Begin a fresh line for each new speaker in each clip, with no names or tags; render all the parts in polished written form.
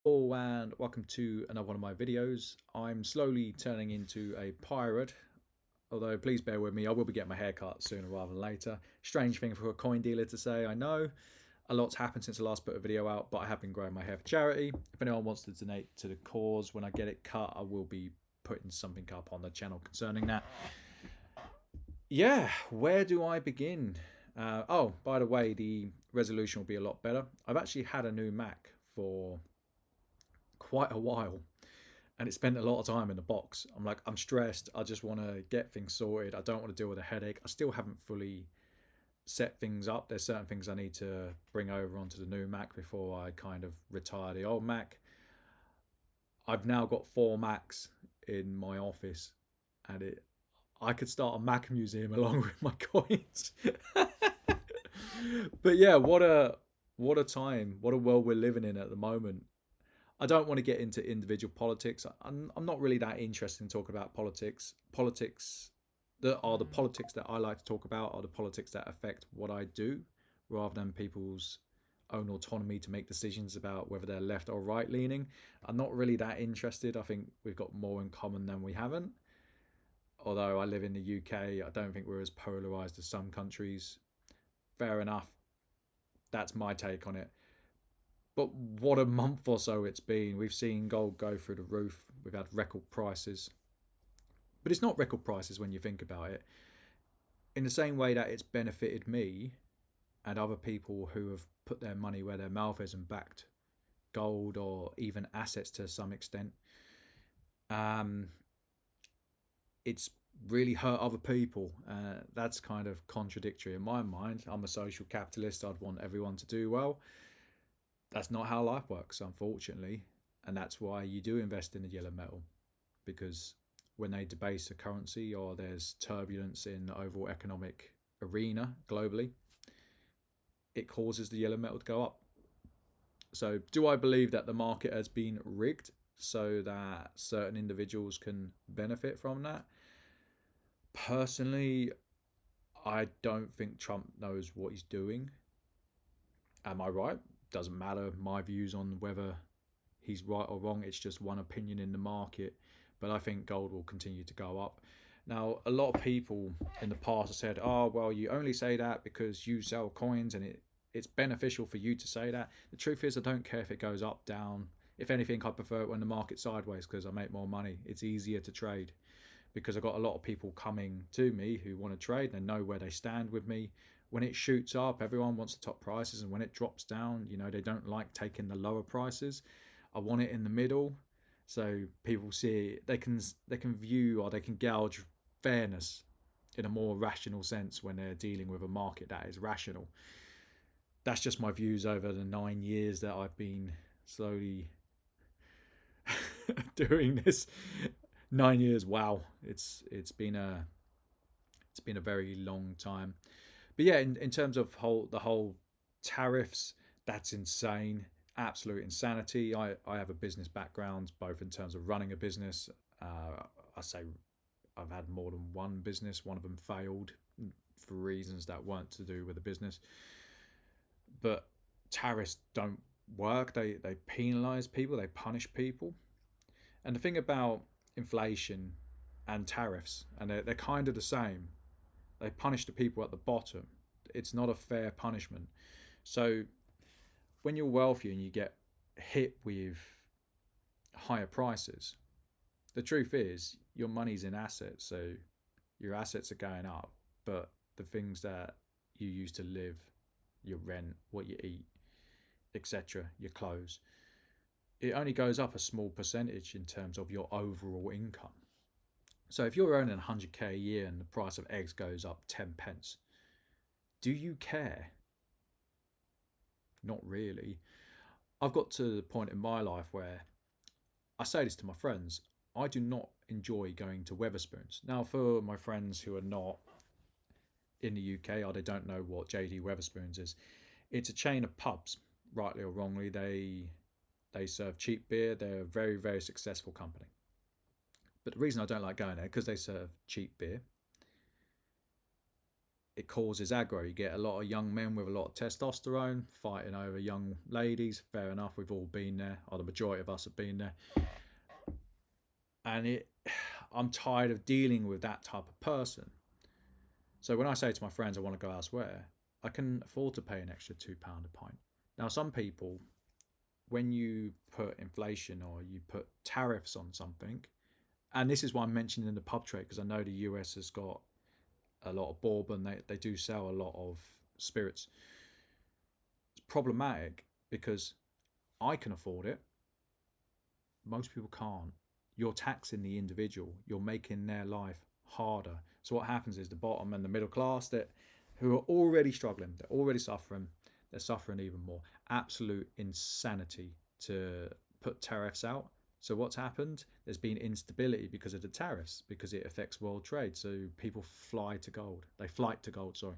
Oh, and welcome to another one of my videos. I'm slowly turning into a pirate, although please bear with me, I will be getting my hair cut sooner rather than later. Strange thing for a coin dealer to say, I know. A lot's happened since I last put a video out, but I have been growing my hair for charity. If anyone wants to donate to the cause when I get it cut, I will be putting something up on the channel concerning that. Yeah, where do I begin? Oh, by the way, the resolution will be a lot better. I've actually had a new Mac for quite a while and it spent a lot of time in the box. I'm like, I'm stressed. I just want to get things sorted. I don't want to deal with a headache. I still haven't fully set things up. There's certain things I need to bring over onto the new Mac before I kind of retire the old Mac. I've now got 4 Macs in my office, and I could start a Mac museum along with my coins. But yeah, what a time, what a world we're living in at the moment. I don't want to get into individual politics. I'm not really that interested in talking about politics. Politics that are the politics that I like to talk about are the politics that affect what I do, rather than people's own autonomy to make decisions about whether they're left or right leaning. I'm not really that interested. I think we've got more in common than we haven't. Although I live in the UK, I don't think we're as polarized as some countries. Fair enough. That's my take on it. But what a month or so it's been. We've seen gold go through the roof. We've had record prices. But it's not record prices when you think about it. In the same way that it's benefited me and other people who have put their money where their mouth is and backed gold or even assets to some extent, um, it's really hurt other people. That's kind of contradictory in my mind. I'm a social capitalist. I'd want everyone to do well. That's not how life works, unfortunately. And that's why you do invest in the yellow metal, because when they debase a currency or there's turbulence in the overall economic arena globally, it causes the yellow metal to go up. So, do I believe that the market has been rigged so that certain individuals can benefit from that? Personally, I don't think Trump knows what he's doing. Am I right? Doesn't matter my views on whether he's right or wrong. It's just one opinion in the market. But I think gold will continue to go up. Now, a lot of people in the past have said, oh, well, you only say that because you sell coins and it's beneficial for you to say that. The truth is, I don't care if it goes up, down. If anything, I prefer it when the market's sideways because I make more money. It's easier to trade because I've got a lot of people coming to me who want to trade. They know where they stand with me. When it shoots up, everyone wants the top prices, and when it drops down, they don't like taking the lower prices. I want it in the middle, so people see they can view or they can gauge fairness in a more rational sense when they're dealing with a market that is rational. That's just my views over the 9 years that I've been slowly doing this. 9 years, wow, it's been a very long time. But yeah, in terms of the whole tariffs, that's insane, absolute insanity. I have a business background, both in terms of running a business. I say I've had more than one business. One of them failed for reasons that weren't to do with the business. But tariffs don't work. They penalize people. They punish people. And the thing about inflation and tariffs, and they're kind of the same. They punish the people at the bottom. It's not a fair punishment. So when you're wealthy and you get hit with higher prices, the truth is your money's in assets, so your assets are going up, but the things that you use to live, your rent, what you eat, etc., your clothes, it only goes up a small percentage in terms of your overall income. So if you're earning 100k a year and the price of eggs goes up 10 pence, do you care? Not really. I've got to the point in my life where I say this to my friends. I do not enjoy going to Weatherspoons. Now, for my friends who are not in the UK or they don't know what JD Weatherspoons is, it's a chain of pubs. Rightly or wrongly, they serve cheap beer. They're a very, very successful company. But the reason I don't like going there because they serve cheap beer. it causes aggro. You get a lot of young men with a lot of testosterone fighting over young ladies. Fair enough, we've all been there, or the majority of us have been there. And I'm tired of dealing with that type of person. So when I say to my friends I want to go elsewhere, I can afford to pay an extra £2 a pint. Now, some people, when you put inflation or you put tariffs on something, and this is why I'm mentioning the pub trade, because I know the US has got a lot of bourbon. They do sell a lot of spirits. It's problematic because I can afford it. Most people can't. You're taxing the individual. You're making their life harder. So what happens is the bottom and the middle class who are already struggling, they're already suffering, they're suffering even more. Absolute insanity to put tariffs out. So what's happened? There's been instability because of the tariffs, because it affects world trade. So people fly to gold. They flight to gold, sorry.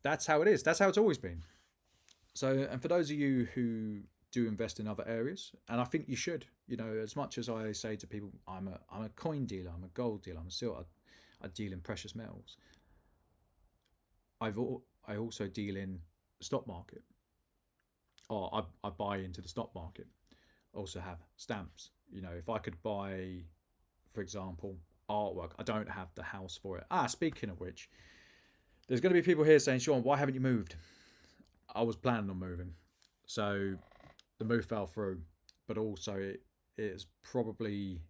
That's how it is. That's how it's always been. So, and for those of you who do invest in other areas, and I think you should, as much as I say to people, I'm a coin dealer, I'm a gold dealer, I'm a silver, I deal in precious metals. I also deal in the stock market, or I buy into the stock market. Also have stamps. If I could buy, for example, artwork, I don't have the house for it. Speaking of which, there's going to be people here saying, Sean, why haven't you moved? I was planning on moving, so the move fell through. But also, it's probably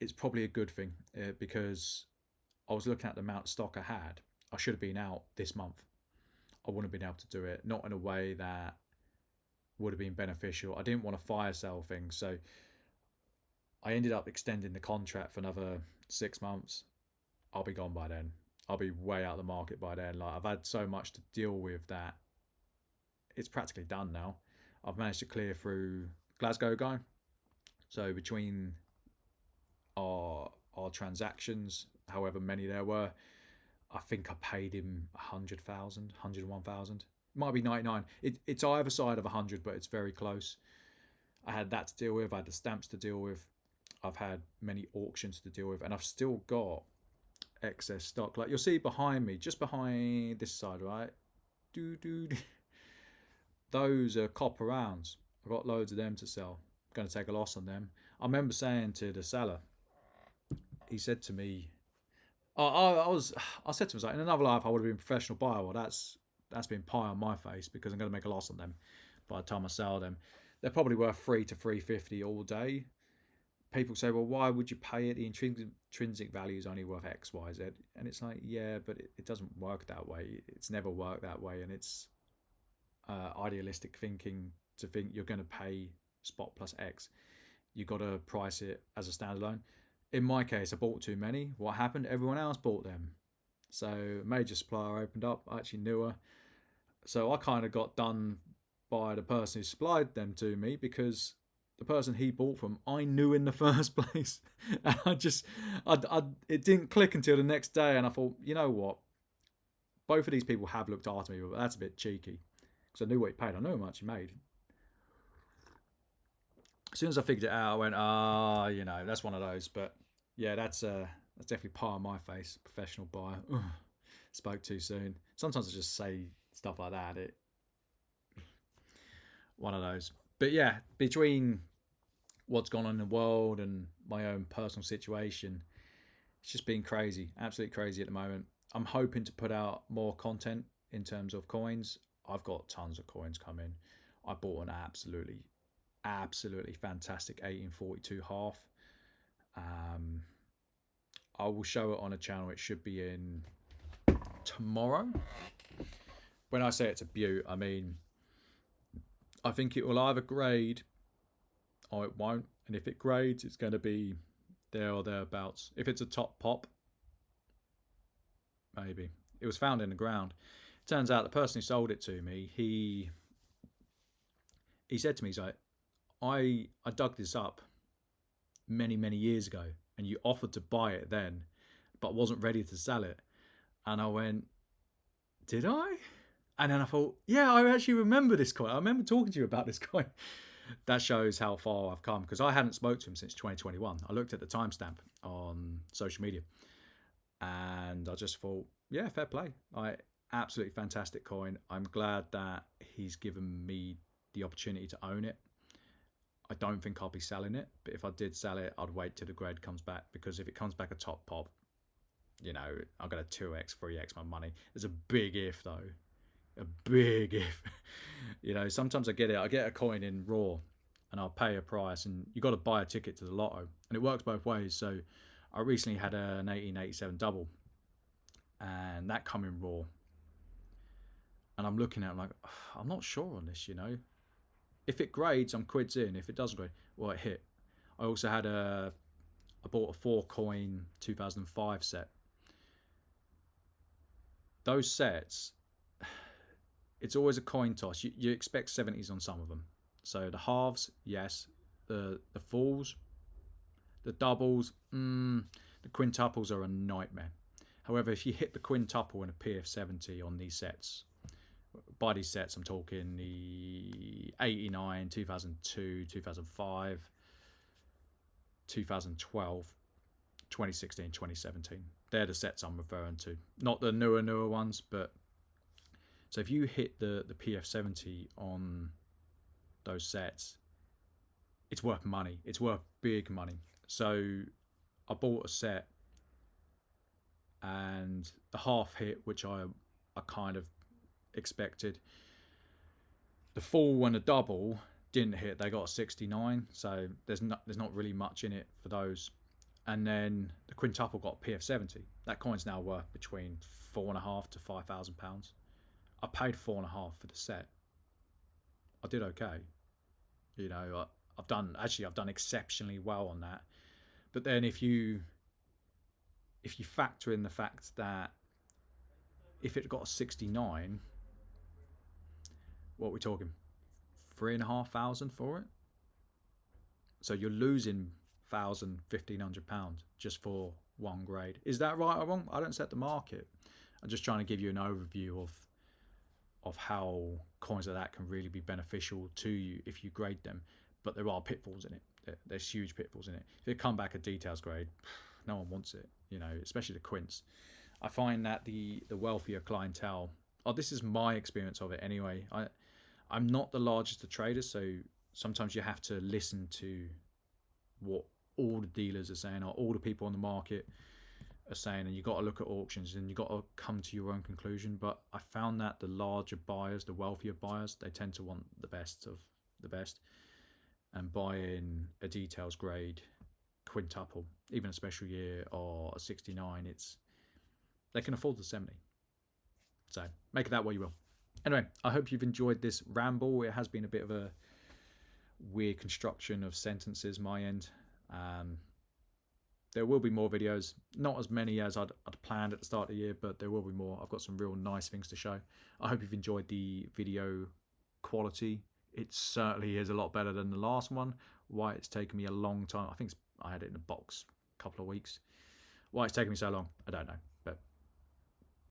a good thing, because I was looking at the amount of stock I had. I should have been out this month. I wouldn't have been able to do it, not in a way that would have been beneficial. I didn't want to fire sell things, so I ended up extending the contract for another 6 months. I'll be gone by then. I'll be way out of the market by then. Like, I've had so much to deal with that it's practically done now. I've managed to clear through Glasgow guy. So between our transactions, however many there were, I think I paid him 100,000, 101,000. Might be 99. It's either side of 100, but it's very close. I had that to deal with. I had the stamps to deal with. I've had many auctions to deal with, and I've still got excess stock. Like you'll see behind me, just behind this side, right? Those are copper rounds. I've got loads of them to sell. I'm going to take a loss on them. I remember saying to the seller, he said to me, I said to him, like, in another life I would have been a professional buyer. Well, that's been pie on my face because I'm going to make a loss on them by the time I sell them. They're probably worth 3 to 350 all day. People say, well, why would you pay it? The intrinsic value is only worth X, Y, Z. And it's like, yeah, but it doesn't work that way. It's never worked that way. And it's idealistic thinking to think you're going to pay spot plus X. You've got to price it as a standalone. In my case, I bought too many. What happened? Everyone else bought them. So major supplier opened up. I actually knew her. So I kind of got done by the person who supplied them to me because the person he bought from, I knew in the first place. And it didn't click until the next day. And I thought, you know what? Both of these people have looked after me, but that's a bit cheeky. Because I knew what he paid. I knew how much he made. As soon as I figured it out, I went, that's one of those. But yeah, that's definitely pie on my face. Professional buyer. Ugh, spoke too soon. Sometimes I just say stuff like that. One of those. But yeah, between what's gone on in the world and my own personal situation, it's just been crazy. Absolutely crazy at the moment. I'm hoping to put out more content in terms of coins. I've got tons of coins coming. I bought an absolutely fantastic 1842 half. I will show it on a channel. It should be in tomorrow. When I say it's a beaut, I mean, I think it will either grade or it won't. And if it grades, it's going to be there or thereabouts. If it's a top pop, maybe. It was found in the ground. It turns out the person who sold it to me, he said to me, he's like, I dug this up many, many years ago and you offered to buy it then, but wasn't ready to sell it. And I went, did I? And then I thought, yeah, I actually remember this coin. I remember talking to you about this coin. That shows how far I've come because I hadn't spoke to him since 2021. I looked at the timestamp on social media And I just thought, yeah, fair play. Absolutely fantastic coin. I'm glad that he's given me the opportunity to own it. I don't think I'll be selling it, but if I did sell it, I'd wait till the grade comes back, because if it comes back a top pop, I'm gonna 2x, 3x my money. There's a big if though, a big if. Sometimes I get it. I get a coin in raw, and I'll pay a price, and you got to buy a ticket to the lotto, and it works both ways. So I recently had an 1887 double, and that come in raw, and I'm looking at it, I'm like, I'm not sure on this. If it grades, I'm quids in. If it doesn't grade, well, it hit. I also had I bought a 4 coin 2005 set. Those sets, it's always a coin toss. You expect 70s on some of them. So the halves, yes. The fulls, the doubles, the quintuples are a nightmare. However, if you hit the quintuple and a PF70 on these sets, by these sets I'm talking the 89, 2002, 2005, 2012, 2016, 2017. They're the sets I'm referring to. Not the newer ones, but so if you hit the PF70 on those sets, it's worth money. It's worth big money. So I bought a set, and the half hit, which I kind of expected. The full and the double didn't hit. They got a 69, so there's not really much in it for those. And then the quintuple got PF70. That coin's now worth between £4,500 to £5,000. I paid £4,500 for the set. I did okay. I've done exceptionally well on that. But then if you factor in the fact that if it got a 69, what are we talking? £3,500 for it. So you're losing £1,500 just for one grade. Is that right or wrong? I don't set the market. I'm just trying to give you an overview of how coins like that can really be beneficial to you if you grade them. But there are pitfalls in it. There's huge pitfalls in it. If it come back a details grade, no one wants it. Especially the quints. I find that the wealthier clientele. Oh, this is my experience of it anyway. I'm not the largest of traders, so sometimes you have to listen to what all the dealers are saying, or all the people on the market are saying, and you got to look at auctions, and you got to come to your own conclusion. But I found that the larger buyers, the wealthier buyers, they tend to want the best of the best, and buying a details grade quintuple, even a special year or a 69, they can afford the 70. So make it that way you will. Anyway, I hope you've enjoyed this ramble. It has been a bit of a weird construction of sentences my end. There will be more videos, not as many as I'd planned at the start of the year, but there will be more. I've got some real nice things to show. I hope you've enjoyed the video quality. It certainly is a lot better than the last one. Why it's taken me a long time. I had it in a box a couple of weeks. Why it's taken me so long, I don't know.